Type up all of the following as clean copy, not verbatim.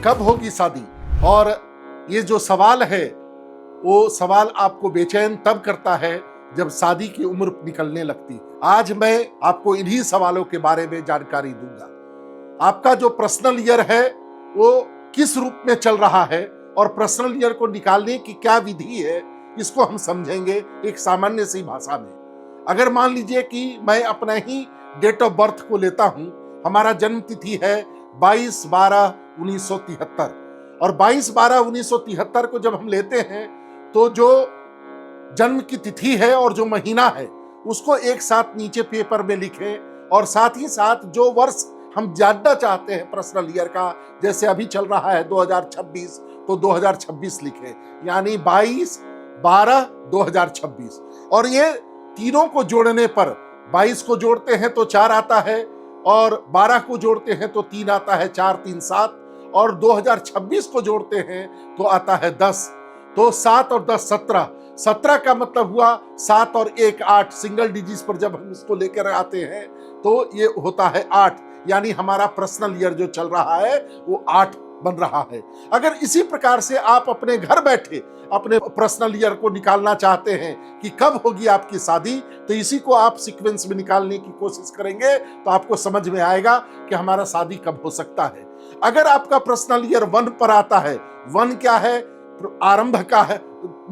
कब होगी शादी। और ये जो सवाल है वो सवाल आपको बेचैन तब करता है जब शादी की उम्र निकलने लगती है। आज मैं आपको इन्हीं सवालों के बारे में जानकारी दूंगा। आपका जो पर्सनल ईयर है वो किस रूप में चल रहा है और पर्सनल ईयर को निकालने की क्या विधि है, इसको हम समझेंगे एक सामान्य सी भाषा में। अगर मान लीजिए कि मैं अपना ही डेट ऑफ बर्थ को लेता हूं, हमारा जन्म तिथि है 22/12/1973 और 22/12/1973 को जब हम लेते हैं तो जो जन्म की तिथि है और जो महीना है उसको एक साथ नीचे पेपर में लिखें और साथ ही साथ जो वर्ष हम जानना चाहते हैं पर्सनल ईयर का, जैसे अभी चल रहा है 2026, तो 2026 लिखें, यानी 22/12/2026। और ये तीनों को जोड़ने पर 22 को जोड़ते हैं तो 4 आता है और 12 को जोड़ते हैं तो 3 आता है, 4 3 7, और 2026 को जोड़ते हैं तो आता है 10। तो 7 और 10 17, 17 का मतलब हुआ 7 और 1 8, सिंगल डिजिट पर जब हम इसको लेकर आते हैं तो ये होता है 8, यानी हमारा पर्सनल ईयर जो चल रहा है वो 8 बन रहा है। अगर इसी प्रकार से आप अपने घर बैठे अपने पर्सनल ईयर को निकालना चाहते हैं कि कब होगी आपकी शादी, तो इसी को आप सीक्वेंस में निकालने की कोशिश करेंगे तो आपको समझ में आएगा कि हमारा शादी कब हो सकता है। अगर आपका पर्सनल ईयर 1 पर आता है, 1 क्या है, आरंभ का है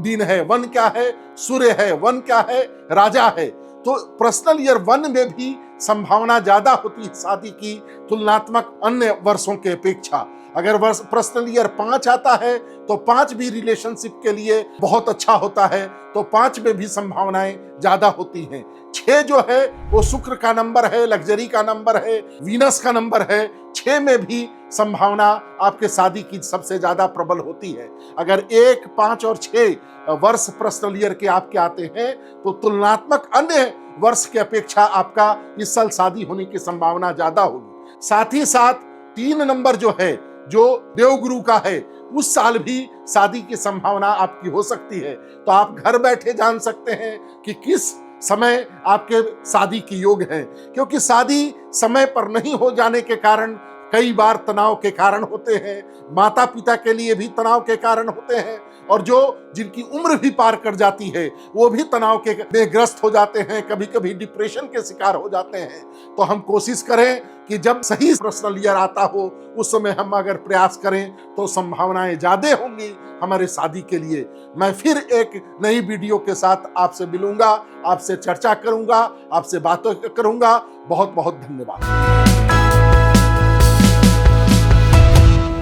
दिन है, 1 क्या है, सूर्य है, 1 क्या है, राजा है, तो पर्सनल ईयर 1 में भी संभावना ज्यादा होती है शादी की तुलनात्मक अन्य वर्षों के अपेक्षा। अगर वर्ष पर्सनल ईयर 5 आता है तो 5 भी रिलेशनशिप के लिए बहुत अच्छा होता है, तो 5 में भी संभावनाएं ज्यादा होती हैं। 6 जो है वो शुक्र का नंबर है, लग्जरी का नंबर है, वीनस का नंबर है, 6 में भी संभावना आपके शादी की सबसे ज्यादा प्रबल होती है। अगर 1 5 और 6 वर्ष पर्सनल ईयर के आपके आते हैं तो तुलनात्मक अन्य वर्ष की अपेक्षा आपका इस साल शादी होने की संभावना ज्यादा होगी। साथ ही साथ 3 नंबर जो है, जो देवगुरु का है, उस साल भी शादी की संभावना आपकी हो सकती है। तो आप घर बैठे जान सकते हैं कि किस समय आपके शादी की योग है, क्योंकि शादी समय पर नहीं हो जाने के कारण कई बार तनाव के कारण होते हैं, माता पिता के लिए भी तनाव के कारण होते हैं, और जो जिनकी उम्र भी पार कर जाती है वो भी तनाव के में ग्रस्त हो जाते हैं, कभी कभी डिप्रेशन के शिकार हो जाते हैं। तो हम कोशिश करें कि जब सही पर्सनल ईयर आता हो उस समय हम अगर प्रयास करें तो संभावनाएं ज्यादा होंगी हमारे शादी के लिए। मैं फिर एक नई वीडियो के साथ आपसे मिलूंगा, आपसे चर्चा करूंगा, आपसे बातें करूंगा। बहुत बहुत धन्यवाद।